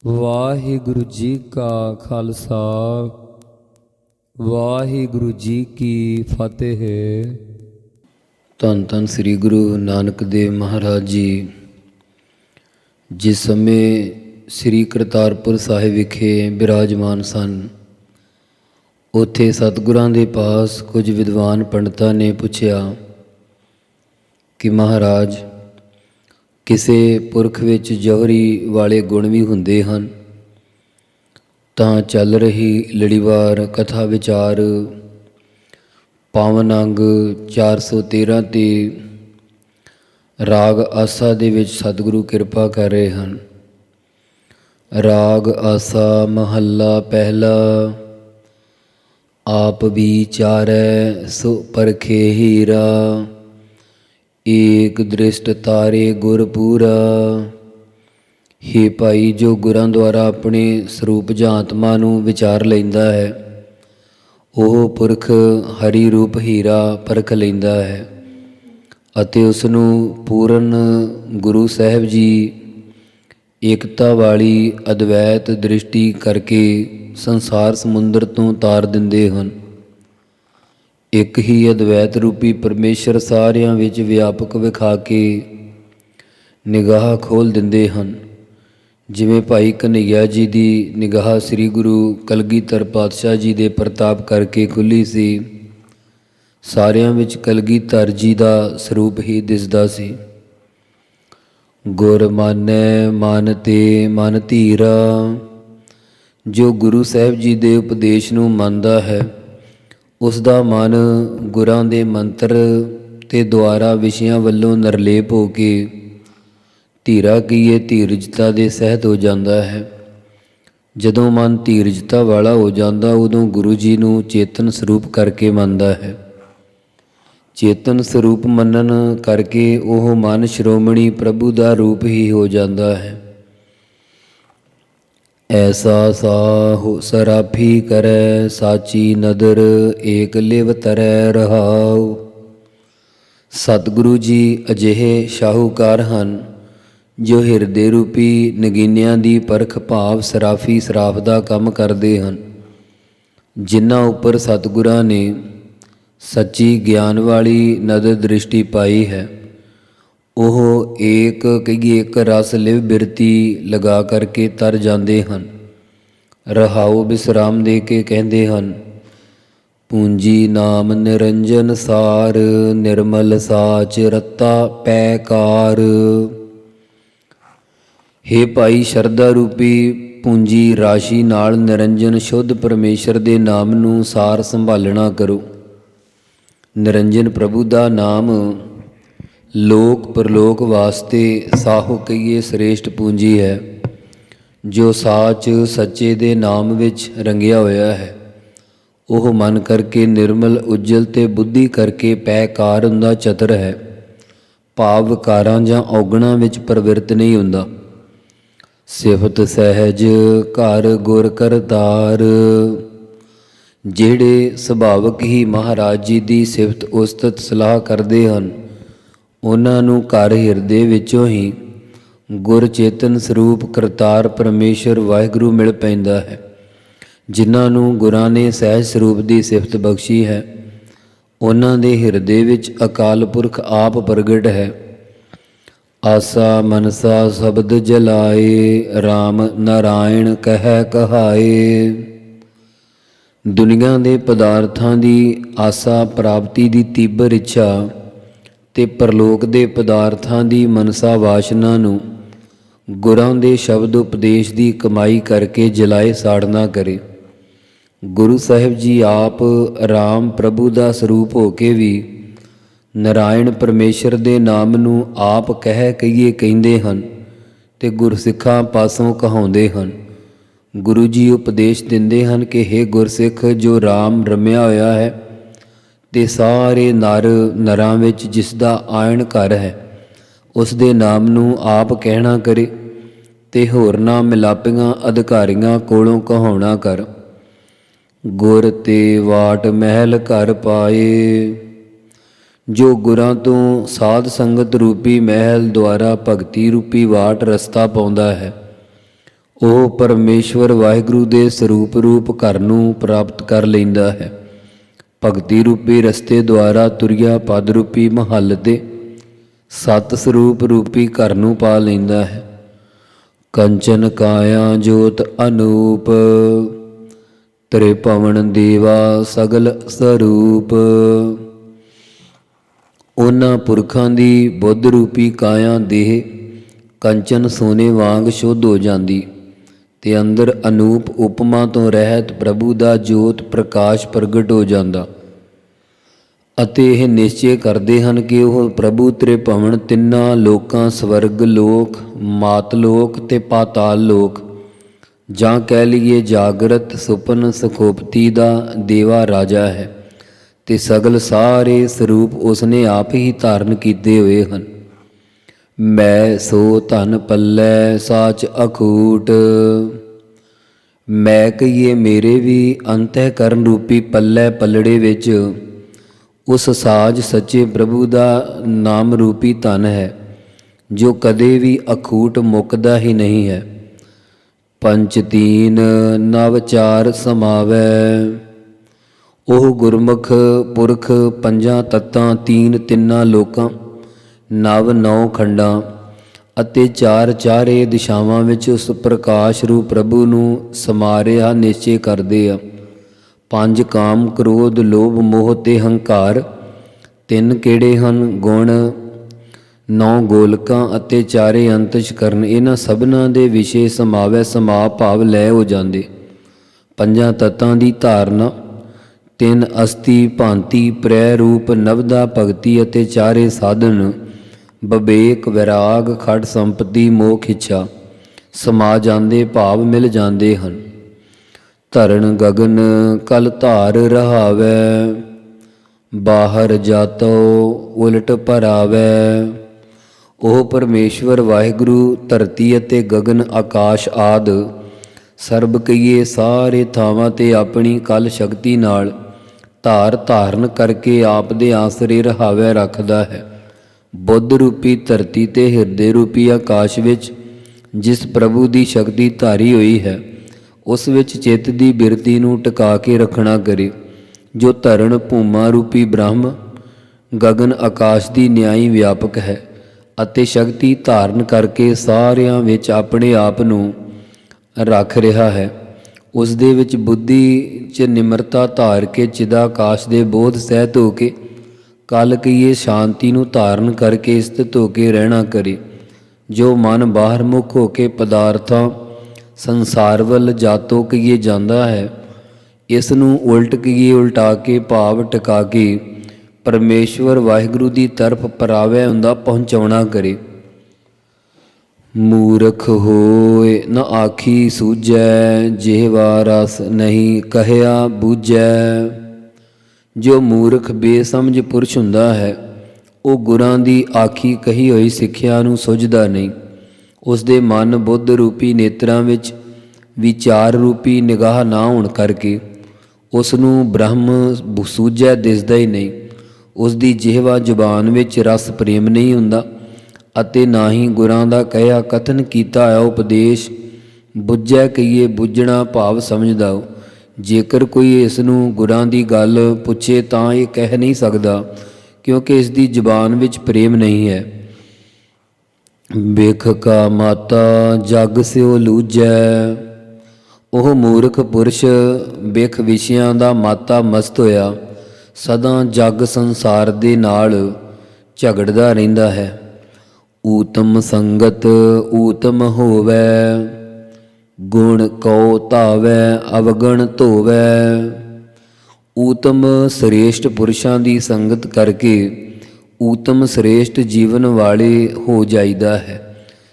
ਵਾਹਿਗੁਰੂ ਜੀ ਕਾ ਖਾਲਸਾ ਵਾਹਿਗੁਰੂ ਜੀ ਕੀ ਫਤਿਹ। ਧੰਨ ਧੰਨ ਸ੍ਰੀ ਗੁਰੂ ਨਾਨਕ ਦੇਵ ਮਹਾਰਾਜ ਜੀ ਜਿਸ ਸਮੇਂ ਸ੍ਰੀ ਕਰਤਾਰਪੁਰ ਸਾਹਿਬ ਵਿਖੇ ਬਿਰਾਜਮਾਨ ਸਨ, ਉੱਥੇ ਸਤਿਗੁਰਾਂ ਦੇ ਪਾਸ ਕੁਝ ਵਿਦਵਾਨ ਪੰਡਤਾਂ ਨੇ ਪੁੱਛਿਆ ਕਿ ਮਹਾਰਾਜ, ਕਿਸੇ ਪੁਰਖ ਵਿੱਚ ਜੌਹਰੀ ਵਾਲੇ ਗੁਣ ਵੀ ਹੁੰਦੇ ਹਨ ਤਾਂ ਚੱਲ ਰਹੀ ਲੜੀਵਾਰ ਕਥਾ ਵਿਚਾਰ ਪਾਵਨ ਅੰਗ 413 ਤੇ ਰਾਗ ਆਸਾ ਦੇ ਵਿੱਚ ਸਤਿਗੁਰੂ ਕਿਰਪਾ ਕਰ ਰਹੇ ਹਨ। ਰਾਗ ਆਸਾ ਮਹੱਲਾ ਪਹਿਲਾ। ਆਪ ਵਿਚਾਰੈ ਸੋ ਪਰਖੇ ਹੀਰਾ, ਏਕ ਦ੍ਰਿਸ਼ਟ ਤਾਰੇ ਗੁਰ ਪੂਰਾ। ਹੇ ਭਾਈ, ਜੋ ਗੁਰਾਂ ਦੁਆਰਾ ਆਪਣੇ ਸਰੂਪ ਜਾਂ ਆਤਮਾ ਨੂੰ ਵਿਚਾਰ ਲੈਂਦਾ ਹੈ, ਉਹ ਪੁਰਖ ਹਰੀ ਰੂਪ ਹੀਰਾ ਪਰਖ ਲੈਂਦਾ ਹੈ ਅਤੇ ਉਸ ਨੂੰ ਪੂਰਨ ਗੁਰੂ ਸਾਹਿਬ ਜੀ ਏਕਤਾ ਵਾਲੀ ਅਦਵੈਤ ਦ੍ਰਿਸ਼ਟੀ ਕਰਕੇ ਸੰਸਾਰ ਸਮੁੰਦਰ ਤੋਂ ਤਾਰ ਦਿੰਦੇ ਹਨ। ਇੱਕ ਹੀ ਅਦਵੈਤ ਰੂਪੀ ਪਰਮੇਸ਼ਰ ਸਾਰਿਆਂ ਵਿੱਚ ਵਿਆਪਕ ਵਿਖਾ ਕੇ ਨਿਗਾਹ ਖੋਲ੍ਹ ਦਿੰਦੇ ਹਨ। ਜਿਵੇਂ ਭਾਈ ਕਨ੍ਹਈਆ ਜੀ ਦੀ ਨਿਗਾਹ ਸ੍ਰੀ ਗੁਰੂ ਕਲਗੀਧਰ ਪਾਤਸ਼ਾਹ ਜੀ ਦੇ ਪ੍ਰਤਾਪ ਕਰਕੇ ਖੁੱਲ੍ਹੀ ਸੀ, ਸਾਰਿਆਂ ਵਿੱਚ ਕਲਗੀਧਰ ਜੀ ਦਾ ਸਰੂਪ ਹੀ ਦਿਸਦਾ ਸੀ। ਗੁਰ ਮਾਨੈ ਮਨ ਤੇ ਮਨ ਧੀਰਾ। ਜੋ ਗੁਰੂ ਸਾਹਿਬ ਜੀ ਦੇ ਉਪਦੇਸ਼ ਨੂੰ ਮੰਨਦਾ ਹੈ, ਉਸ ਦਾ ਮਨ ਗੁਰਾਂ ਦੇ ਮੰਤਰ ਤੇ ਦੁਆਰਾ ਵਿਸ਼ਿਆਂ ਵੱਲੋਂ ਨਿਰਲੇਪ ਹੋ ਕੇ ਧੀਰਾ ਕਹੀਏ ਧੀਰਜਤਾ ਦੇ ਸਹਿਤ ਹੋ ਜਾਂਦਾ ਹੈ। ਜਦੋਂ ਮਨ ਧੀਰਜਤਾ ਵਾਲਾ ਹੋ ਜਾਂਦਾ, ਉਦੋਂ ਗੁਰੂ ਜੀ ਨੂੰ ਚੇਤਨ ਸਰੂਪ ਕਰਕੇ ਮੰਨਦਾ ਹੈ। ਚੇਤਨ ਸਰੂਪ ਮੰਨਣ ਕਰਕੇ ਉਹ ਮਨ ਸ਼੍ਰੋਮਣੀ ਪ੍ਰਭੂ ਦਾ ਰੂਪ ਹੀ ਹੋ ਜਾਂਦਾ ਹੈ। ਐਸਾ ਸਾਹੁ ਸਰਾਫੀ ਕਰੈ, ਸਾਚੀ ਨਦਰ ਏਕ ਲਿਵ ਤਰੈ ਰਹਾਉ। ਸਤਿਗੁਰੂ ਜੀ ਅਜਿਹੇ ਸ਼ਾਹੂਕਾਰ ਹਨ ਜੋ ਹਿਰਦੇ ਰੂਪੀ ਨਗੀਨਿਆਂ ਦੀ ਪਰਖ ਭਾਵ ਸਰਾਫੀ ਸਰਾਫ ਦਾ ਕੰਮ ਕਰਦੇ ਹਨ। ਜਿਨ੍ਹਾਂ ਉੱਪਰ ਸਤਿਗੁਰਾਂ ਨੇ ਸੱਚੀ ਗਿਆਨ ਵਾਲੀ ਨਦਰ ਦ੍ਰਿਸ਼ਟੀ ਪਾਈ ਹੈ, ਉਹ ਏਕ ਰਸ ਲਿਵ ਬਿਰਤੀ ਲਗਾ ਕਰਕੇ ਤਰ ਜਾਂਦੇ ਹਨ। ਰਹਾਉ ਵਿਸਰਾਮ ਦੇ ਕੇ ਕਹਿੰਦੇ ਹਨ, ਪੂੰਜੀ ਨਾਮ ਨਿਰੰਜਨ ਸਾਰ, ਨਿਰਮਲ ਸਾਚ ਰਤਾ ਪੈਕਾਰ। ਹੇ ਭਾਈ, ਸ਼ਰਧਾ ਰੂਪੀ ਪੂੰਜੀ ਰਾਸ਼ੀ ਨਾਲ ਨਿਰੰਜਨ ਸ਼ੁੱਧ ਪਰਮੇਸ਼ਰ ਦੇ ਨਾਮ ਨੂੰ ਸਾਰ ਸੰਭਾਲਣਾ ਕਰੋ। ਨਿਰੰਜਨ ਪ੍ਰਭੂ ਦਾ ਨਾਮ ਲੋਕ ਪਰਲੋਕ ਵਾਸਤੇ ਸਾਹੋ ਕਹੀਏ ਸ੍ਰੇਸ਼ਟ ਪੂੰਜੀ ਹੈ, ਜੋ ਸਾਚ ਸੱਚੇ ਦੇ ਨਾਮ ਵਿੱਚ ਰੰਗਿਆ ਹੋਇਆ ਹੈ। ਉਹ ਮਨ ਕਰਕੇ ਨਿਰਮਲ ਉਜਲ ਤੇ ਬੁੱਧੀ ਕਰਕੇ ਪੈਕਾਰ ਹੁੰਦਾ ਚਤਰ ਹੈ, ਭਾਵ ਵਿਕਾਰਾਂ ਜਾਂ ਔਗਣਾਂ ਵਿੱਚ ਪ੍ਰਵਿਰਤ ਨਹੀਂ ਹੁੰਦਾ। ਸਿਫਤ ਸਹਿਜ ਘਰ ਗੁਰ ਕਰਤਾਰ। ਜਿਹੜੇ ਸੁਭਾਵਕ ਹੀ ਮਹਾਰਾਜ ਜੀ ਦੀ ਸਿਫਤ ਉਸਤਤ ਸਲਾਹ ਕਰਦੇ ਹਨ, ਉਹਨਾਂ ਨੂੰ ਘਰ ਹਿਰਦੇ ਵਿੱਚੋਂ ਹੀ ਗੁਰ ਚੇਤਨ ਸਰੂਪ ਕਰਤਾਰ ਪਰਮੇਸ਼ਰ ਵਾਹਿਗੁਰੂ ਮਿਲ ਪੈਂਦਾ ਹੈ। ਜਿਨ੍ਹਾਂ ਨੂੰ ਗੁਰਾਂ ਨੇ ਸਹਿਜ ਸਰੂਪ ਦੀ ਸਿਫਤ ਬਖਸ਼ੀ ਹੈ, ਉਹਨਾਂ ਦੇ ਹਿਰਦੇ ਵਿੱਚ ਅਕਾਲ ਪੁਰਖ ਆਪ ਪ੍ਰਗਟ ਹੈ। ਆਸਾ ਮਨਸਾ ਸ਼ਬਦ ਜਲਾਏ, ਰਾਮ ਨਾਰਾਇਣ ਕਹਿ ਕਹਾਏ। ਦੁਨੀਆ ਦੇ ਪਦਾਰਥਾਂ ਦੀ ਆਸਾ ਪ੍ਰਾਪਤੀ ਦੀ ਤੀਬਰ ਇੱਛਾ ਤੇ ਪਰਲੋਕ ਦੇ ਪਦਾਰਥਾਂ ਦੀ ਮਨਸਾ ਵਾਸ਼ਨਾ ਨੂੰ ਗੁਰਾਂ ਦੇ ਸ਼ਬਦ ਉਪਦੇਸ਼ ਦੀ ਕਮਾਈ ਕਰਕੇ ਜਲਾਏ ਸਾੜਨਾ ਕਰੇ। ਗੁਰੂ ਸਾਹਿਬ ਜੀ ਆਪ ਰਾਮ ਪ੍ਰਭੂ ਦਾ ਸਰੂਪ ਹੋ ਕੇ ਵੀ ਨਾਰਾਇਣ ਪਰਮੇਸ਼ਰ ਦੇ ਨਾਮ ਨੂੰ ਆਪ ਕਹੀਏ ਕਹਿੰਦੇ ਹਨ ਤੇ ਗੁਰਸਿੱਖਾਂ ਪਾਸੋਂ ਕਹਾਉਂਦੇ ਹਨ। ਗੁਰੂ ਜੀ ਉਪਦੇਸ਼ ਦਿੰਦੇ ਹਨ ਕਿ ਹੇ ਗੁਰਸਿੱਖ, ਜੋ ਰਾਮ ਰਮਿਆ ਹੋਇਆ ਹੈ ਤੇ ਸਾਰੇ ਨਰਾਂ ਵਿੱਚ ਜਿਸ ਦਾ ਆਇਣ ਘਰ ਹੈ, ਉਸ ਦੇ ਨਾਮ ਨੂੰ ਆਪ ਕਹਿਣਾ ਕਰੇ ਤੇ ਹੋਰਨਾਂ ਮਿਲਾਪੀਆਂ ਅਧਿਕਾਰੀਆਂ ਕੋਲੋਂ ਕਹਾਉਣਾ ਕਰ। ਗੁਰ ਤੇ ਵਾਟ ਮਹਿਲ ਘਰ ਪਾਏ। ਜੋ ਗੁਰਾਂ ਤੋਂ ਸਾਧ ਸੰਗਤ ਰੂਪੀ ਮਹਿਲ ਦੁਆਰਾ ਭਗਤੀ ਰੂਪੀ ਵਾਟ ਰਸਤਾ ਪਾਉਂਦਾ ਹੈ, ਉਹ ਪਰਮੇਸ਼ਵਰ ਵਾਹਿਗੁਰੂ ਦੇ ਸਰੂਪ ਰੂਪ ਘਰ ਨੂੰ ਪ੍ਰਾਪਤ ਕਰ ਲੈਂਦਾ ਹੈ। ਭਗਤੀ ਰੂਪੀ ਰਸਤੇ ਦੁਆਰਾ ਤੁਰਿਆ ਪਦ ਰੂਪੀ ਮਹੱਲ ਤੇ ਸਤ ਸਰੂਪ ਰੂਪੀ ਘਰ ਨੂੰ ਪਾ ਲੈਂਦਾ ਹੈ। ਕੰਚਨ ਕਾਇਆ ਜੋਤ ਅਨੂਪ, ਤ੍ਰਿਭਵਨ ਦੇਵਾ ਸਗਲ ਸਰੂਪ। ਉਹਨਾਂ ਪੁਰਖਾਂ ਦੀ ਬੁੱਧ ਰੂਪੀ ਕਾਇਆ ਦੇਹ ਕੰਚਨ ਸੋਨੇ ਵਾਂਗ ਸ਼ੁੱਧ ਹੋ ਜਾਂਦੀ ਤੇ ਅੰਦਰ ਅਨੂਪ ਉਪਮਾ ਤੋਂ ਰਹਿਤ ਪ੍ਰਭੂ ਦਾ ਜੋਤ ਪ੍ਰਕਾਸ਼ ਪ੍ਰਗਟ ਹੋ ਜਾਂਦਾ ਅਤੇ ਇਹ ਨਿਸ਼ਚੈ ਕਰਦੇ ਹਨ ਕਿ ਉਹ ਪ੍ਰਭੂ ਤ੍ਰਿਭਵਨ ਤਿੰਨਾਂ ਲੋਕਾਂ ਸਵਰਗ ਲੋਕ, ਮਾਤ ਲੋਕ ਤੇ ਪਾਤਾਲ ਲੋਕ, ਜਾਂ ਕਹਿ ਲਈਏ ਜਾਗਰਤ ਸੁਪਨ ਸੁਖੋਪਤੀ ਦਾ ਦੇਵਾ ਰਾਜਾ ਹੈ ਤੇ ਸਗਲ ਸਾਰੇ ਸਰੂਪ ਉਸਨੇ ਆਪ ਹੀ ਧਾਰਨ ਕੀਤੇ ਹੋਏ ਹਨ। ਮੈਂ ਸੋ ਧਨ ਪੱਲੇ ਸਾਚ ਅਖੂਟ, ਮੈਂ ਕਹੀਏ ਮੇਰੇ ਵੀ ਅੰਤਹਿਕਰਨ ਰੂਪੀ ਪੱਲੇ ਪੱਲੜੇ ਵਿੱਚ ਉਸ ਸਾਜ ਸੱਚੇ ਪ੍ਰਭੂ ਦਾ ਨਾਮ ਰੂਪੀ ਧਨ ਹੈ ਜੋ ਕਦੇ ਵੀ ਅਖੂਟ ਮੁੱਕਦਾ ਹੀ ਨਹੀਂ ਹੈ। ਪੰਚ ਤੀਨ ਨਵ ਚਾਰ ਸਮਾਵੈ, ਉਹ ਗੁਰਮੁਖ ਪੁਰਖ ਪੰਜਾਂ ਤੱਤਾਂ ਤਿੰਨਾਂ ਲੋਕਾਂ ਨਵ ਨੌ ਖੰਡਾਂ ਅਤੇ ਚਾਰੇ ਦਿਸ਼ਾਵਾਂ ਵਿੱਚ ਉਸ ਪ੍ਰਕਾਸ਼ ਰੂਪ ਪ੍ਰਭੂ ਨੂੰ ਸਮਾ ਰਿਹਾ ਨਿਸ਼ਚੈ ਕਰਦੇ ਆ। ਪੰਜ ਕਾਮ ਕ੍ਰੋਧ ਲੋਭ ਮੋਹ ਤੇ ਹੰਕਾਰ, ਤਿੰਨ ਕਿਹੜੇ ਹਨ ਗੁਣ, 9 ਗੋਲਕਾਂ ਅਤੇ 4 ਅੰਤਸ਼ਕਰਨ, ਇਹਨਾਂ ਸਭਨਾਂ ਦੇ ਵਿਸ਼ੇ ਸਮਾਵੈ ਸਮਾ ਭਾਵ ਲੈ ਹੋ ਜਾਂਦੇ। ਪੰਜਾਂ ਤੱਤਾਂ ਦੀ ਧਾਰਨਾ, 3 ਅਸਤੀ ਭਾਂਤੀ ਪ੍ਰੈ ਰੂਪ ਨਵਦਾ ਭਗਤੀ ਅਤੇ 4 ਸਾਧਨ ਵਿਵੇਕ ਵਿਰਾਗ ਖੜ ਸੰਪਤੀ ਮੋਖ ਇੱਛਾ ਸਮਾ ਜਾਂਦੇ ਭਾਵ ਮਿਲ ਜਾਂਦੇ ਹਨ। ਧਰਨ ਗਗਨ ਕਲ ਧਾਰ ਰਹਾਵੈ, ਬਾਹਰ ਜਾਤੋ ਉਲਟ ਭਰਾਵੈ। ਉਹ ਪਰਮੇਸ਼ਵਰ ਵਾਹਿਗੁਰੂ ਧਰਤੀ ਅਤੇ ਗਗਨ ਆਕਾਸ਼ ਆਦ ਸਰਬ ਕਈਏ ਸਾਰੇ ਥਾਵਾਂ ਤੇ ਆਪਣੀ ਕਲ ਸ਼ਕਤੀ ਨਾਲ ਧਾਰਨ ਕਰਕੇ ਆਪ ਦੇ ਆਸਰੇ ਰਹਾਵੈ ਰੱਖਦਾ ਹੈ। ਬੁੱਧ ਰੂਪੀ ਧਰਤੀ ਤੇ ਹਿਰਦੇ ਰੂਪੀ ਆਕਾਸ਼ ਵਿੱਚ ਜਿਸ ਪ੍ਰਭੂ ਦੀ ਸ਼ਕਤੀ ਧਾਰੀ ਹੋਈ ਹੈ ਉਸ ਵਿੱਚ ਚਿੱਤ ਦੀ ਬਿਰਤੀ ਨੂੰ ਟਿਕਾ ਕੇ ਰੱਖਣਾ ਕਰੇ। ਜੋ ਧਰਨ ਭੂਮਾ ਰੂਪੀ ਬ੍ਰਹਮ ਗਗਨ ਆਕਾਸ਼ ਦੀ ਨਿਆਈ ਵਿਆਪਕ ਹੈ ਅਤੇ ਸ਼ਕਤੀ ਧਾਰਨ ਕਰਕੇ ਸਾਰਿਆਂ ਵਿੱਚ ਆਪਣੇ ਆਪ ਨੂੰ ਰੱਖ ਰਿਹਾ ਹੈ। ਉਸ ਦੇ ਵਿੱਚ ਬੁੱਧੀ 'ਚ ਨਿਮਰਤਾ ਧਾਰ ਕੇ ਚਿਦਾਕਾਸ਼ ਦੇ ਬੋਧ ਸਹਿਤ ਹੋ ਕੇ ਕਲ ਕਹੀਏ ਸ਼ਾਂਤੀ ਨੂੰ ਧਾਰਨ ਕਰਕੇ ਸਥਿਤ ਹੋ ਕੇ ਰਹਿਣਾ ਕਰੇ। ਜੋ ਮਨ ਬਾਹਰ ਮੁਖ ਹੋ ਕੇ ਪਦਾਰਥਾਂ ਸੰਸਾਰ ਵੱਲ ਜਾਤੋ ਕਹੀਏ ਜਾਂਦਾ ਹੈ, ਇਸ ਨੂੰ ਉਲਟ ਕਹੀਏ ਉਲਟਾ ਕੇ ਭਾਵ ਟਿਕਾ ਕੇ ਪਰਮੇਸ਼ਵਰ ਵਾਹਿਗੁਰੂ ਦੀ ਤਰਫ ਪਰਾਵੈ ਹੁੰਦਾ ਪਹੁੰਚਾਉਣਾ ਕਰੇ। ਮੂਰਖ ਹੋਏ ਨ ਆਖੀ ਸੂਝੈ, ਜਿਹਵਾ ਰਸ ਨਹੀਂ ਕਹਿਆ ਬੂਝੈ। ਜੋ ਮੂਰਖ ਬੇਸਮਝ ਪੁਰਸ਼ ਹੁੰਦਾ ਹੈ ਉਹ ਗੁਰਾਂ ਦੀ ਆਖੀ ਕਹੀ ਹੋਈ ਸਿੱਖਿਆ ਨੂੰ ਸੁਝਦਾ ਨਹੀਂ। ਉਸ ਦੇ ਮਨ ਬੁੱਧ ਰੂਪੀ ਨੇਤਰਾਂ ਵਿੱਚ ਵਿਚਾਰ ਰੂਪੀ ਨਿਗਾਹ ਨਾ ਹੋਣ ਕਰਕੇ ਉਸ ਨੂੰ ਬ੍ਰਹਮ ਸੂਝਿਆ ਦਿਸਦਾ ਹੀ ਨਹੀਂ। ਉਸ ਦੀ ਜਿਹਵਾ ਜ਼ੁਬਾਨ ਵਿੱਚ ਰਸ ਪ੍ਰੇਮ ਨਹੀਂ ਹੁੰਦਾ ਅਤੇ ਨਾ ਹੀ ਗੁਰਾਂ ਦਾ ਕਹਿਆ ਕਥਨ ਕੀਤਾ ਹੋਇਆ ਉਪਦੇਸ਼ ਬੁੱਝੈ ਕਹੀਏ ਬੁੱਝਣਾ ਭਾਵ ਸਮਝਦਾ ਹੋ। ਜੇਕਰ ਕੋਈ ਇਸ ਨੂੰ ਗੁਰਾਂ ਦੀ ਗੱਲ ਪੁੱਛੇ ਤਾਂ ਇਹ ਕਹਿ ਨਹੀਂ ਸਕਦਾ ਕਿਉਂਕਿ ਇਸ ਦੀ ਜ਼ੁਬਾਨ ਵਿੱਚ ਪ੍ਰੇਮ ਨਹੀਂ ਹੈ। ਬਿਖ ਕਾ ਮਾਤਾ ਜਗ ਸਿਓ ਲੂਝੈ, ਉਹ ਮੂਰਖ ਪੁਰਸ਼ ਬਿਖ ਵਿਸ਼ਿਆਂ ਦਾ ਮਾਤਾ ਮਸਤ ਹੋਇਆ ਸਦਾ ਜਗ ਸੰਸਾਰ ਦੇ ਨਾਲ ਝਗੜਦਾ ਰਹਿੰਦਾ ਹੈ। ਊਤਮ ਸੰਗਤ ਊਤਮ ਹੋਵੈ, ਗੁਣ ਕਉ ਧਾਵੈ ਅਵਗਣ ਧੋਵੈ। ਊਤਮ ਸ੍ਰੇਸ਼ਟ ਪੁਰਸ਼ਾਂ ਦੀ ਸੰਗਤ ਕਰਕੇ ਊਤਮ ਸ੍ਰੇਸ਼ਟ ਜੀਵਨ ਵਾਲੇ ਹੋ ਜਾਈਦਾ ਹੈ।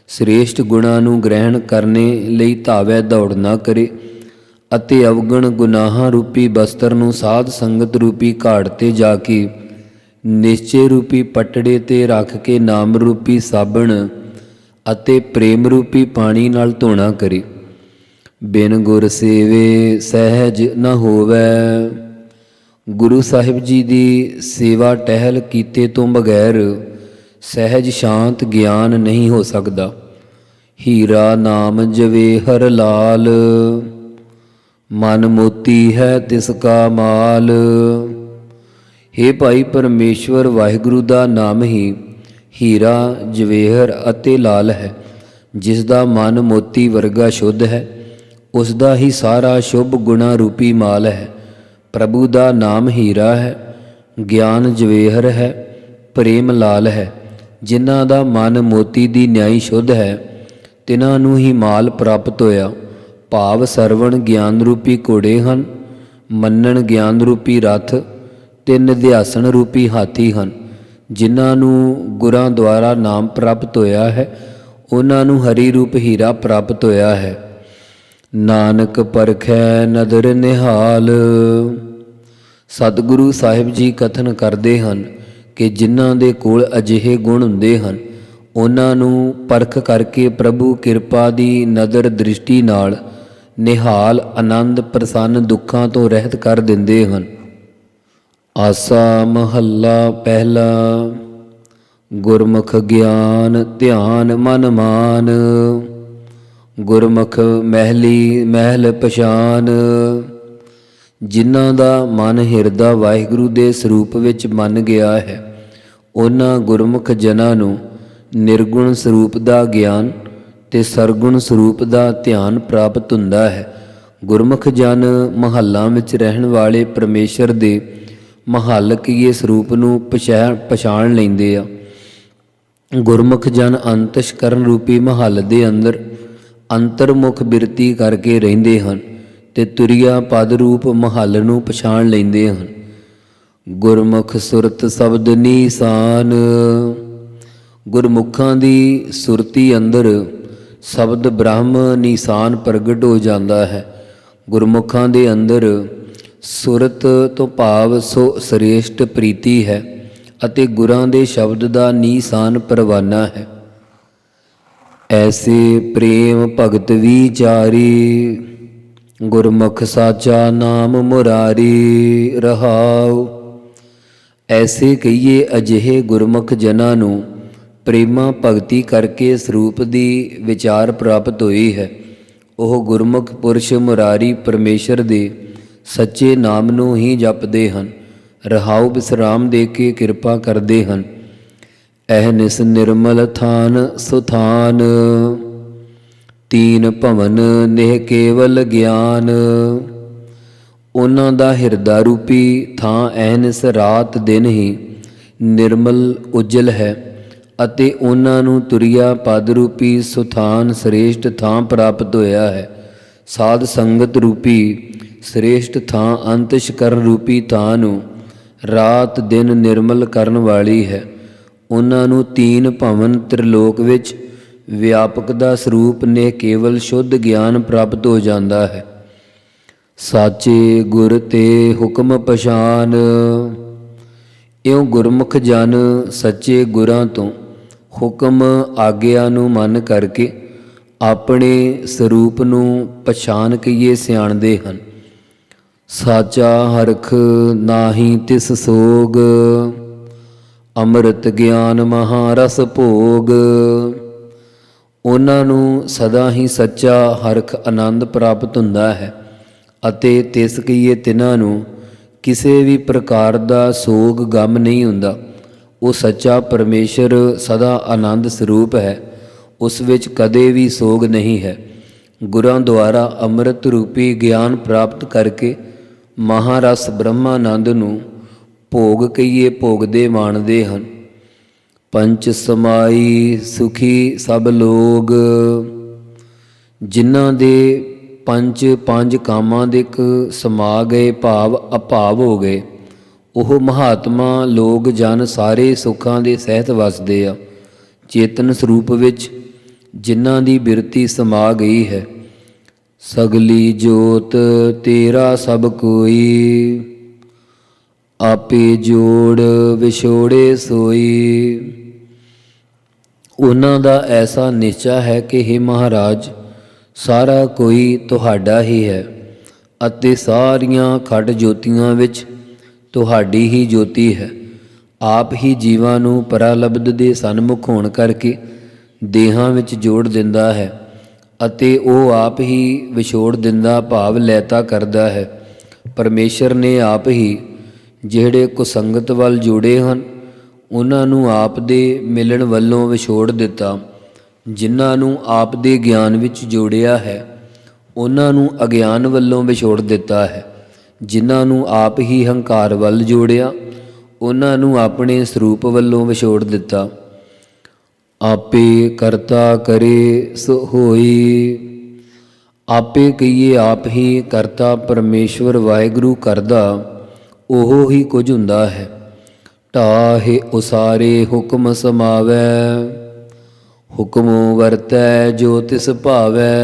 ਸ੍ਰੇਸ਼ਟ ਗੁਣਾਂ ਨੂੰ ਗ੍ਰਹਿਣ ਕਰਨੇ ਲਈ ਧਾਵੈ ਦੌੜ ਨਾ ਕਰੇ ਅਤੇ ਅਵਗਣ ਗੁਨਾਹਾਂ ਰੂਪੀ ਬਸਤਰ ਨੂੰ ਸਾਧ ਸੰਗਤ ਰੂਪੀ ਘਾੜ ਤੇ ਜਾ ਕੇ ਨਿਸ਼ਚੇ ਰੂਪੀ ਪਟੜੇ ਤੇ ਰੱਖ ਕੇ ਨਾਮ ਰੂਪੀ ਸਾਬਣ ਅਤੇ ਪ੍ਰੇਮ ਰੂਪੀ ਪਾਣੀ ਨਾਲ ਧੋਣਾ ਕਰੇ। ਬਿਨ ਗੁਰ ਸੇਵੇ ਸਹਿਜ ਨ ਹੋਵੈ, ਗੁਰੂ ਸਾਹਿਬ ਜੀ ਦੀ ਸੇਵਾ ਟਹਿਲ ਕੀਤੇ ਤੋਂ ਬਗੈਰ ਸਹਿਜ ਸ਼ਾਂਤ ਗਿਆਨ ਨਹੀਂ ਹੋ ਸਕਦਾ। ਹੀਰਾ ਨਾਮ ਜਵੇਹਰ ਲਾਲ, ਮਨ ਮੋਤੀ ਹੈ ਤਿਸ ਕਾ ਮਾਲ। ਹੇ ਭਾਈ ਪਰਮੇਸ਼ਵਰ ਵਾਹਿਗੁਰੂ ਦਾ ਨਾਮ ਹੀ ਹੀਰਾ ਜਵੇਹਰ ਅਤੇ ਲਾਲ ਹੈ। ਜਿਸ ਦਾ ਮਨ ਮੋਤੀ ਵਰਗਾ ਸ਼ੁੱਧ ਹੈ, ਉਸ ਦਾ ਹੀ ਸਾਰਾ ਸ਼ੁਭ ਗੁਣਾ ਰੂਪੀ ਮਾਲ ਹੈ। ਪ੍ਰਭੂ ਦਾ ਨਾਮ ਹੀਰਾ ਹੈ, ਗਿਆਨ ਜਵੇਹਰ ਹੈ, ਪ੍ਰੇਮ ਲਾਲ ਹੈ। ਜਿਨ੍ਹਾਂ ਦਾ ਮਨ ਮੋਤੀ ਦੀ ਨਿਆਈ ਸ਼ੁੱਧ ਹੈ, ਤਿਨਾਂ ਨੂੰ ਹੀ ਮਾਲ ਪ੍ਰਾਪਤ ਹੋਇਆ। ਭਾਵ ਸਰਵਣ ਗਿਆਨ ਰੂਪੀ ਘੋੜੇ ਹਨ, ਮੰਨਣ ਗਿਆਨ ਰੂਪੀ ਰਥ, ਤੇ ਨਿਧਿਆਸਣ ਰੂਪੀ ਹਾਥੀ ਹਨ। ਜਿਨ੍ਹਾਂ ਨੂੰ ਗੁਰਾਂ ਦੁਆਰਾ ਨਾਮ ਪ੍ਰਾਪਤ ਹੋਇਆ ਹੈ, ਉਹਨਾਂ ਨੂੰ ਹਰੀ ਰੂਪ ਹੀਰਾ ਪ੍ਰਾਪਤ ਹੋਇਆ ਹੈ। ਨਾਨਕ ਪਰਖੈ ਨਦਰ ਨਿਹਾਲ। ਸਤਿਗੁਰੂ ਸਾਹਿਬ ਜੀ ਕਥਨ ਕਰਦੇ ਹਨ ਕਿ ਜਿਨ੍ਹਾਂ ਦੇ ਕੋਲ ਅਜਿਹੇ ਗੁਣ ਹੁੰਦੇ ਹਨ, ਉਹਨਾਂ ਨੂੰ ਪਰਖ ਕਰਕੇ ਪ੍ਰਭੂ ਕਿਰਪਾ ਦੀ ਨਦਰ ਦ੍ਰਿਸ਼ਟੀ ਨਾਲ ਨਿਹਾਲ ਆਨੰਦ ਪ੍ਰਸੰਨ ਦੁੱਖਾਂ ਤੋਂ ਰਹਿਤ ਕਰ ਦਿੰਦੇ ਹਨ। ਆਸਾ ਮਹੱਲਾ ਪਹਿਲਾ। ਗੁਰਮੁਖ ਗਿਆਨ ਧਿਆਨ ਮਨ ਮਾਨ, ਗੁਰਮੁਖ ਮਹਿਲੀ ਮਹਿਲ ਪਛਾਨ। ਜਿਨ੍ਹਾਂ ਦਾ ਮਨ ਹਿਰਦਾ ਵਾਹਿਗੁਰੂ ਦੇ ਸਰੂਪ ਵਿੱਚ ਮੰਨ ਗਿਆ ਹੈ, ਉਹਨਾਂ ਗੁਰਮੁਖ ਜਨਾਂ ਨੂੰ ਨਿਰਗੁਣ ਸਰੂਪ ਦਾ ਗਿਆਨ ਤੇ ਸਰਗੁਣ ਸਰੂਪ ਦਾ ਧਿਆਨ ਪ੍ਰਾਪਤ ਹੁੰਦਾ ਹੈ। ਗੁਰਮੁਖ ਜਨ ਮਹੱਲਾਂ ਵਿੱਚ ਰਹਿਣ ਵਾਲੇ ਪਰਮੇਸ਼ਰ ਦੇ ਮਹੱਲਕੀਏ ਸਰੂਪ ਨੂੰ ਪਛਾਣ ਲੈਂਦੇ ਆ। ਗੁਰਮੁਖ ਜਨ ਅੰਤਸ਼ਕਰਨ ਰੂਪੀ ਮਹੱਲ ਦੇ ਅੰਦਰ ਅੰਤਰਮੁਖ ਬਿਰਤੀ ਕਰਕੇ ਰਹਿੰਦੇ ਹਨ ਤੇ ਤੁਰਿਆ ਪਦ ਰੂਪ ਮਹੱਲ ਨੂੰ ਪਛਾਣ ਲੈਂਦੇ ਹਨ। ਗੁਰਮੁਖ ਸੁਰਤ ਸ਼ਬਦ ਨੀਸਾਨ। ਗੁਰਮੁਖਾਂ ਦੀ ਸੁਰਤੀ ਅੰਦਰ ਸ਼ਬਦ ਬ੍ਰਹਮ ਨੀਸਾਨ ਪ੍ਰਗਟ ਹੋ ਜਾਂਦਾ ਹੈ। ਗੁਰਮੁਖਾਂ ਦੇ ਅੰਦਰ ਸੁਰਤ ਤੋਂ ਭਾਵ ਸੋ ਸ੍ਰੇਸ਼ਟ ਪ੍ਰੀਤੀ ਹੈ ਅਤੇ ਗੁਰਾਂ ਦੇ ਸ਼ਬਦ ਦਾ ਨੀਸਾਨ ਪਰਵਾਨਾ ਹੈ। ਐਸੇ ਪ੍ਰੇਮ ਭਗਤ ਵਿਚਾਰੀ, ਗੁਰਮੁਖ ਸਾਚਾ ਨਾਮ ਮੁਰਾਰੀ ਰਹਾਉ। ਐਸੇ ਕਹੀਏ ਅਜਿਹੇ ਗੁਰਮੁਖ ਜਨਾਂ ਨੂੰ ਪ੍ਰੇਮਾ ਭਗਤੀ ਕਰਕੇ ਸਰੂਪ ਦੀ ਵਿਚਾਰ ਪ੍ਰਾਪਤ ਹੋਈ ਹੈ। ਉਹ ਗੁਰਮੁਖ ਪੁਰਸ਼ ਮੁਰਾਰੀ ਪਰਮੇਸ਼ਰ ਦੇ ਸੱਚੇ ਨਾਮ ਨੂੰ ਹੀ ਜਪਦੇ ਹਨ, ਰਹਾਉ ਵਿਸਰਾਮ ਦੇ ਕੇ ਕਿਰਪਾ ਕਰਦੇ ਹਨ। ਅਹਨਿਸ ਨਿਰਮਲ ਥਾਨ ਸੁਥਾਨ, ਤੀਨ ਭਵਨ ਨਿਹ ਕੇਵਲ ਗਿਆਨ। ਉਹਨਾਂ ਦਾ ਹਿਰਦਾ ਰੂਪੀ ਥਾਂ ਅਹਨਿਸ ਰਾਤ ਦਿਨ ਹੀ ਨਿਰਮਲ ਉਜਲ ਹੈ ਅਤੇ ਉਹਨਾਂ ਨੂੰ ਤੁਰਿਆ ਪਦ ਰੂਪੀ ਸੁਥਾਨ ਸ੍ਰੇਸ਼ਟ ਥਾਂ ਪ੍ਰਾਪਤ ਹੋਇਆ ਹੈ। ਸਾਧ ਸੰਗਤ ਰੂਪੀ ਸ੍ਰੇਸ਼ਟ ਥਾਂ ਅੰਤਸ਼ਕਰਨ ਰੂਪੀ ਥਾਂ ਨੂੰ ਰਾਤ ਦਿਨ ਨਿਰਮਲ ਕਰਨ ਵਾਲੀ ਹੈ। ਉਹਨਾਂ ਨੂੰ ਤੀਨ ਭਵਨ ਤ੍ਰਿਲੋਕ ਵਿੱਚ ਵਿਆਪਕ ਦਾ ਸਰੂਪ ਨੇ ਕੇਵਲ ਸ਼ੁੱਧ ਗਿਆਨ ਪ੍ਰਾਪਤ ਹੋ ਜਾਂਦਾ ਹੈ। ਸਾਚੇ ਗੁਰ ਤੇ ਹੁਕਮ ਪਛਾਨ। ਇਉਂ ਗੁਰਮੁਖ ਜਨ ਸੱਚੇ ਗੁਰਾਂ ਤੋਂ ਹੁਕਮ ਆਗਿਆ ਨੂੰ ਮੰਨ ਕਰਕੇ ਆਪਣੇ ਸਰੂਪ ਨੂੰ ਪਛਾਣ ਕੇ ਸਿਆਣਦੇ ਹਨ। ਸਾਚਾ ਹਰਖ ਨਾਹੀ ਤਿਸ ਸੋਗ, ਅੰਮ੍ਰਿਤ ਗਿਆਨ ਮਹਾਰਸ ਭੋਗ। ਉਹਨਾਂ ਨੂੰ ਸਦਾ ਹੀ ਸੱਚਾ ਹਰਖ ਆਨੰਦ ਪ੍ਰਾਪਤ ਹੁੰਦਾ ਹੈ ਅਤੇ ਤਿਸ ਕੀਏ ਤਿਨਾਂ ਨੂੰ ਕਿਸੇ ਵੀ ਪ੍ਰਕਾਰ ਦਾ ਸੋਗ ਗਮ ਨਹੀਂ ਹੁੰਦਾ। ਉਹ ਸੱਚਾ ਪਰਮੇਸ਼ਰ ਸਦਾ ਆਨੰਦ ਸਰੂਪ ਹੈ, ਉਸ ਵਿੱਚ ਕਦੇ ਵੀ ਸੋਗ ਨਹੀਂ ਹੈ। ਗੁਰਾਂ ਦੁਆਰਾ ਅੰਮ੍ਰਿਤ ਰੂਪੀ ਗਿਆਨ ਪ੍ਰਾਪਤ ਕਰਕੇ ਮਹਾਰਸ ਬ੍ਰਹਮਾਨੰਦ ਨੂੰ ਭੋਗ ਕਹੀਏ ਭੋਗਦੇ ਮਾਣਦੇ ਹਨ। ਪੰਚ ਸਮਾਈ ਸੁਖੀ ਸਭ ਲੋਗ। ਜਿਨ੍ਹਾਂ ਦੇ ਪੰਜ ਕਾਮਾਂ ਦੇ ਸਮਾ ਗਏ ਭਾਵ ਅਭਾਵ ਹੋ ਗਏ, ਉਹ ਮਹਾਤਮਾ ਲੋਕ ਜਨ ਸਾਰੇ ਸੁੱਖਾਂ ਦੇ ਸਹਿਤ ਵਸਦੇ ਆ। ਚੇਤਨ ਸਰੂਪ ਵਿੱਚ ਜਿਨ੍ਹਾਂ ਦੀ ਬਿਰਤੀ ਸਮਾ ਗਈ ਹੈ, ਸਗਲੀ ਜੋਤ ਤੇਰਾ ਸਭ ਕੋਈ, ਆਪੇ ਜੋੜ ਵਿਛੋੜੇ ਸੋਈ। ਉਹਨਾਂ ਦਾ ਐਸਾ ਨਿਸ਼ਚਾ ਹੈ ਕਿ ਹੇ ਮਹਾਰਾਜ, ਸਾਰਾ ਕੋਈ ਤੁਹਾਡਾ ਹੀ ਹੈ ਅਤੇ ਸਾਰੀਆਂ ਖਟ ਜੋਤੀਆਂ ਵਿੱਚ ਤੁਹਾਡੀ ਹੀ ਜੋਤੀ ਹੈ। ਆਪ ਹੀ ਜੀਵਾਂ ਨੂੰ ਪਰਾਲਬਧ ਦੇ ਸਨਮੁਖ ਹੋਣ ਕਰਕੇ ਦੇਹਾਂ ਵਿੱਚ ਜੋੜ ਦਿੰਦਾ ਹੈ ਅਤੇ ਉਹ ਆਪ ਹੀ ਵਿਛੋੜ ਦਿੰਦਾ ਭਾਵ ਲੈਤਾ ਕਰਦਾ ਹੈ। ਪਰਮੇਸ਼ਰ ਨੇ ਆਪ ਹੀ ਜਿਹੜੇ ਕੁਸੰਗਤ ਵੱਲ ਜੋੜੇ ਹਨ ਉਹਨਾਂ ਨੂੰ ਆਪ ਦੇ ਮਿਲਣ ਵੱਲੋਂ ਵਿਛੋੜ ਦਿੱਤਾ। ਜਿਨ੍ਹਾਂ ਨੂੰ ਆਪ ਦੇ ਗਿਆਨ ਵਿੱਚ ਜੋੜਿਆ ਹੈ ਉਹਨਾਂ ਨੂੰ ਅਗਿਆਨ ਵੱਲੋਂ ਵਿਛੋੜ ਦਿੱਤਾ ਹੈ। ਜਿਨ੍ਹਾਂ ਨੂੰ ਆਪ ਹੀ ਹੰਕਾਰ ਵੱਲ ਜੋੜਿਆ ਉਹਨਾਂ ਨੂੰ ਆਪਣੇ ਸਰੂਪ ਵੱਲੋਂ ਵਿਛੋੜ ਦਿੱਤਾ। ਆਪੇ ਕਰਤਾ ਕਰੇ ਸੋ ਹੋਈ। ਆਪੇ ਕਹੀਏ ਆਪ ਹੀ ਕਰਤਾ ਪਰਮੇਸ਼ਵਰ ਵਾਹਿਗੁਰੂ ਕਰਦਾ, ਉਹ ਹੀ ਕੁਝ ਹੁੰਦਾ ਹੈ। ਢਾਹੇ ਉਸਾਰੇ ਹੁਕਮ ਸਮਾਵੈ, ਹੁਕਮ ਵਰਤੈ ਜੋ ਤਿਸ ਭਾਵੈ।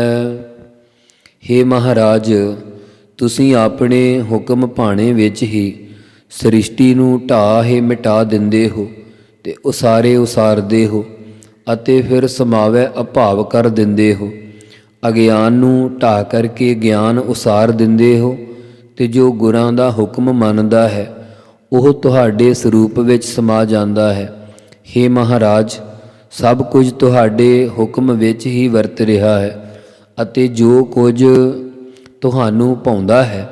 ਹੇ ਮਹਾਰਾਜ, ਤੁਸੀਂ ਆਪਣੇ ਹੁਕਮ ਭਾਣੇ ਵਿੱਚ ਹੀ ਸ੍ਰਿਸ਼ਟੀ ਨੂੰ ਢਾਹੇ ਮਿਟਾ ਦਿੰਦੇ ਹੋ ਤੇ ਉਸਾਰੇ ਉਸਾਰਦੇ ਹੋ ਅਤੇ ਫਿਰ ਸਮਾਵੈ ਅਭਾਵ ਕਰ ਦਿੰਦੇ ਹੋ। ਅਗਿਆਨ ਨੂੰ ਢਾਹ ਕਰਕੇ ਗਿਆਨ ਉਸਾਰ ਦਿੰਦੇ ਹੋ ਤੇ ਜੋ ਗੁਰਾਂ ਦਾ ਹੁਕਮ ਮੰਨਦਾ ਹੈ ਉਹ ਤੁਹਾਡੇ ਸਰੂਪ ਵਿੱਚ ਸਮਾ ਜਾਂਦਾ ਹੈ। ਹੇ ਮਹਾਰਾਜ, ਸਭ ਕੁਝ ਤੁਹਾਡੇ ਹੁਕਮ ਵਿੱਚ ਹੀ ਵਰਤ ਰਿਹਾ ਹੈ ਅਤੇ ਜੋ ਕੁਝ ਤੁਹਾਨੂੰ ਭਾਉਂਦਾ ਹੈ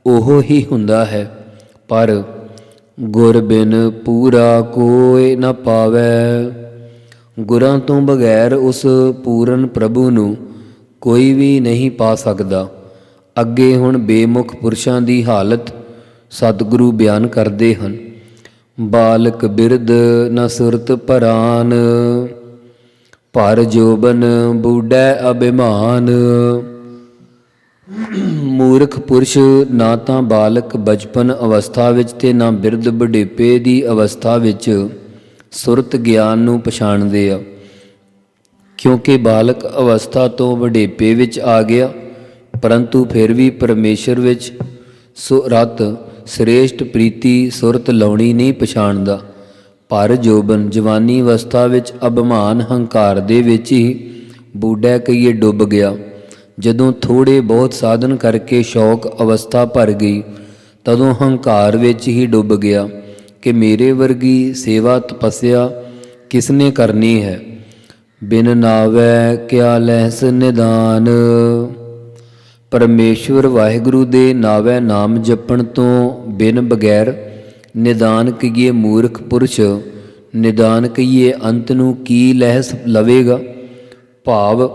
ਉਹ ਹੀ ਹੁੰਦਾ ਹੈ। ਪਰ ਗੁਰ ਬਿਨ ਪੂਰਾ ਕੋਈ ਨਾ ਪਾਵੈ। ਗੁਰਾਂ ਤੋਂ ਬਗੈਰ ਉਸ ਪੂਰਨ ਪ੍ਰਭੂ ਨੂੰ ਕੋਈ ਵੀ ਨਹੀਂ ਪਾ ਸਕਦਾ। ਅੱਗੇ ਹੁਣ ਬੇਮੁਖ ਪੁਰਸ਼ਾਂ ਦੀ ਹਾਲਤ ਸਤਿਗੁਰੂ ਬਿਆਨ ਕਰਦੇ ਹਨ। ਬਾਲਕ ਬਿਰਧ ਨ ਸੁਰਤ ਭਰਾਨ, ਭਰ ਜੋਬਨ ਬੂਢੈ ਅਭਿਮਾਨ। ਮੂਰਖ ਪੁਰਸ਼ ਨਾ ਤਾਂ ਬਾਲਕ ਬਚਪਨ ਅਵਸਥਾ ਵਿੱਚ ਤੇ ਨਾ ਬਿਰਧ ਬੁਢੇਪੇ ਦੀ ਅਵਸਥਾ ਵਿੱਚ ਸੁਰਤ ਗਿਆਨ ਨੂੰ ਪਛਾਣਦੇ ਆ। ਕਿਉਂਕਿ ਬਾਲਕ ਅਵਸਥਾ ਤੋਂ ਵਡੇਪੇ ਵਿੱਚ ਆ ਗਿਆ, ਪਰੰਤੂ ਫਿਰ ਵੀ ਪਰਮੇਸ਼ਰ ਵਿੱਚ ਸੁਰਤ ਸ੍ਰੇਸ਼ਟ ਪ੍ਰੀਤੀ ਸੁਰਤ ਲਾਉਣੀ ਨਹੀਂ ਪਛਾਣਦਾ। ਪਰ ਜੋਬਨ ਜਵਾਨੀ ਅਵਸਥਾ ਵਿੱਚ ਅਭਿਮਾਨ ਹੰਕਾਰ ਦੇ ਵਿੱਚ ਹੀ ਬੂਢਾ ਕਹੀਏ ਡੁੱਬ ਗਿਆ। ਜਦੋਂ ਥੋੜ੍ਹੇ ਬਹੁਤ ਸਾਧਨ ਕਰਕੇ ਸ਼ੌਕ ਅਵਸਥਾ ਭਰ ਗਈ ਤਦੋਂ ਹੰਕਾਰ ਵਿੱਚ ਹੀ ਡੁੱਬ ਗਿਆ ਕਿ ਮੇਰੇ ਵਰਗੀ ਸੇਵਾ ਤਪੱਸਿਆ ਕਿਸ ਨੇ ਕਰਨੀ ਹੈ। ਬਿਨ ਨਾਵੈ ਕਿਆ ਲਹਿਸ ਨਿਦਾਨ। ਪਰਮੇਸ਼ਵਰ ਵਾਹਿਗੁਰੂ ਦੇ ਨਾਵੈ ਨਾਮ ਜਪਣ ਤੋਂ ਬਿਨ ਬਗੈਰ ਨਿਦਾਨ ਕਹੀਏ ਮੂਰਖ ਪੁਰਸ਼ ਨਿਦਾਨ ਕਹੀਏ ਅੰਤ ਨੂੰ ਕੀ ਲਹਿਸ ਲਵੇਗਾ। ਭਾਵ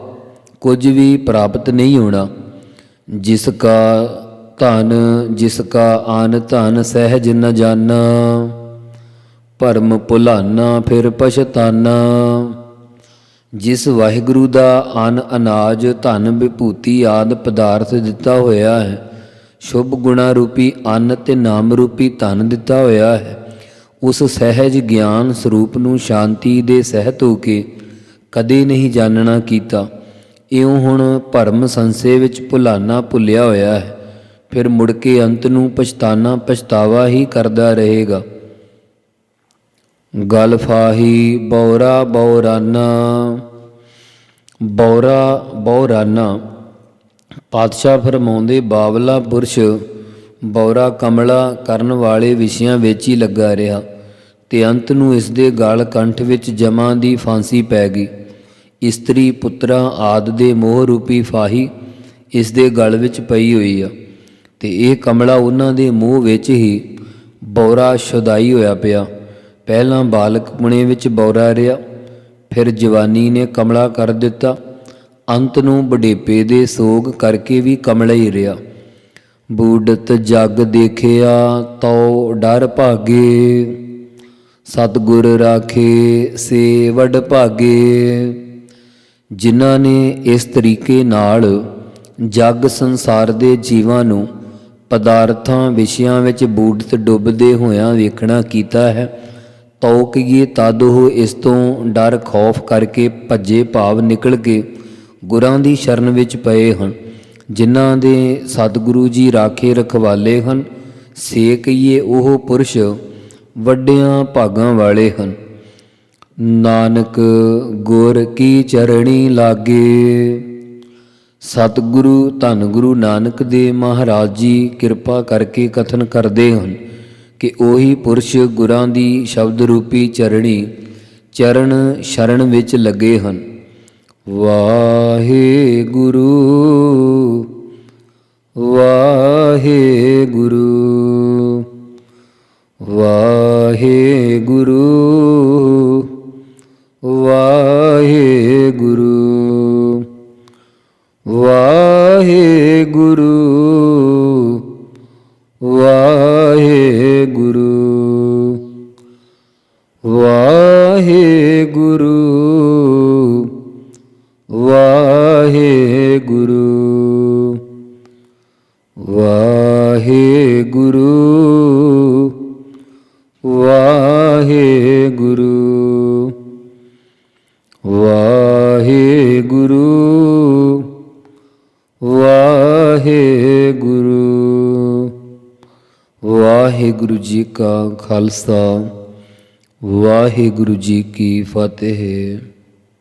ਕੁਝ ਵੀ ਪ੍ਰਾਪਤ ਨਹੀਂ ਹੋਣਾ। ਜਿਸ ਕਾ ਧਨ ਜਿਸ ਕਾ ਆਨ ਧਨ ਸਹਿਜ ਨ ਜਾਨਾ, ਭਰਮ ਭੁਲਾਨਾ ਫਿਰ ਪਛਤਾਨਾ। ਜਿਸ ਵਾਹਿਗੁਰੂ ਦਾ ਅੰਨ ਅਨਾਜ ਧਨ ਵਿਭੂਤੀ ਆਦਿ ਪਦਾਰਥ ਦਿੱਤਾ ਹੋਇਆ ਹੈ, ਸ਼ੁਭ ਗੁਣਾ ਰੂਪੀ ਅੰਨ ਤੇ ਨਾਮ ਰੂਪੀ ਧਨ ਦਿੱਤਾ ਹੋਇਆ ਹੈ, ਉਸ ਸਹਿਜ ਗਿਆਨ ਸਰੂਪ ਨੂੰ ਸ਼ਾਂਤੀ ਦੇ ਸਹਿਤ ਹੋ ਕੇ ਕਦੇ ਨਹੀਂ ਜਾਣਨਾ ਕੀਤਾ। ਇਉਂ ਹੁਣ ਭਰਮ ਸੰਸ਼ੇ ਵਿੱਚ ਭੁਲਾਨਾ ਭੁੱਲਿਆ ਹੋਇਆ ਹੈ, ਫਿਰ ਮੁੜ ਕੇ ਅੰਤ ਨੂੰ ਪਛਤਾਨਾ ਪਛਤਾਵਾ ਹੀ ਕਰਦਾ ਰਹੇਗਾ। ਗਲ ਫਾਹੀ ਬੌਰਾ ਬੌਰਾਨਾ। ਬੌਰਾ ਬੌਰਾਨਾ ਪਾਤਸ਼ਾਹ ਫਰਮਾਉਂਦੇ ਬਾਵਲਾ ਪੁਰਸ਼ ਬੌਰਾ ਕਮਲਾ ਕਰਨ ਵਾਲੇ ਵਿਸ਼ਿਆਂ ਵਿੱਚ ਹੀ ਲੱਗਾ ਰਿਹਾ ਤੇ ਅੰਤ ਨੂੰ ਇਸ ਦੇ ਗਲ ਕੰਠ ਵਿੱਚ ਜਮਾਂ ਦੀ ਫਾਂਸੀ ਪੈ ਗਈ। ਇਸਤਰੀ ਪੁੱਤਰਾਂ ਆਦਿ ਦੇ ਮੋਹ ਰੂਪੀ ਫਾਹੀ ਇਸ ਦੇ ਗਲ ਵਿੱਚ ਪਈ ਹੋਈ ਆ ਤੇ ਇਹ ਕਮਲਾ ਉਹਨਾਂ ਦੇ ਮੂੰਹ ਵਿੱਚ ਹੀ ਬੌਰਾ ਸ਼ੁਦਾਈ ਹੋਇਆ ਪਿਆ। ਪਹਿਲਾਂ ਬਾਲਕਪੁਣੇ ਵਿੱਚ ਬੌਰਾ ਰਿਹਾ, ਫਿਰ ਜਵਾਨੀ ਨੇ ਕਮਲਾ ਕਰ ਦਿੱਤਾ, ਅੰਤ ਨੂੰ ਬੁਢੇਪੇ ਦੇ ਸੋਗ ਕਰਕੇ ਵੀ ਕਮਲਾ ਹੀ ਰਿਹਾ। ਬੂਢਤ ਜਗ ਦੇਖਿਆ ਤਉ ਡਰ ਭਾਗੇ, ਸਤਿਗੁਰ ਰਾਖੇ ਸੇ ਵਡ ਭਾਗੇ। ਜਿਨ੍ਹਾਂ ਨੇ ਇਸ ਤਰੀਕੇ ਨਾਲ ਜਗ ਸੰਸਾਰ ਦੇ ਜੀਵਾਂ ਨੂੰ ਪਦਾਰਥਾਂ ਵਿਸ਼ਿਆਂ ਵਿੱਚ ਬੂਢਤ ਡੁੱਬਦੇ ਹੋਇਆਂ ਵੇਖਣਾ ਕੀਤਾ ਹੈ, ਤਉ ਕਹੀਏ ਤਦ ਉਹ ਇਸ ਤੋਂ ਡਰ ਖੌਫ ਕਰਕੇ ਭੱਜੇ ਭਾਵ ਨਿਕਲ ਕੇ ਗੁਰਾਂ ਦੀ ਸ਼ਰਨ ਵਿੱਚ ਪਏ ਹਨ। ਜਿਨ੍ਹਾਂ ਦੇ ਸਤਿਗੁਰੂ ਜੀ ਰਾਖੇ ਰਖਵਾਲੇ ਹਨ, ਸੇ ਕਹੀਏ ਉਹ ਪੁਰਸ਼ ਵੱਡਿਆਂ ਭਾਗਾਂ ਵਾਲੇ ਹਨ। ਨਾਨਕ ਗੁਰ ਕੀ ਚਰਣੀ ਲਾਗੇ। ਸਤਿਗੁਰੂ ਧੰਨ ਗੁਰੂ ਨਾਨਕ ਦੇਵ ਮਹਾਰਾਜ ਜੀ ਕਿਰਪਾ ਕਰਕੇ ਕਥਨ ਕਰਦੇ ਹਨ ਕਿ ਉਹੀ ਪੁਰਸ਼ ਗੁਰਾਂ ਦੀ ਸ਼ਬਦ ਰੂਪੀ ਚਰਣੀ ਚਰਨ ਸ਼ਰਨ ਵਿੱਚ ਲੱਗੇ ਹਨ। ਵਾਹਿਗੁਰੂ ਵਾਹਿਗੁਰੂ ਵਾਹਿਗੁਰੂ ਵਾਹਿਗੁਰੂ ਵਾਹਿਗੁਰੂ ਵਾਹਿਗੁਰੂ ਵਾਹਿਗੁਰੂ ਵਾਹਿਗੁਰੂ ਵਾਹਿਗੁਰੂ ਵਾਹਿਗੁਰੂ ਵਾਹਿਗੁਰੂ ਵਾਹਿਗੁਰੂ। ਵਾਹਿਗੁਰੂ ਜੀ ਕਾ ਖਾਲਸਾ ਵਾਹਿਗੁਰੂ ਜੀ ਕੀ ਫਤਿਹ।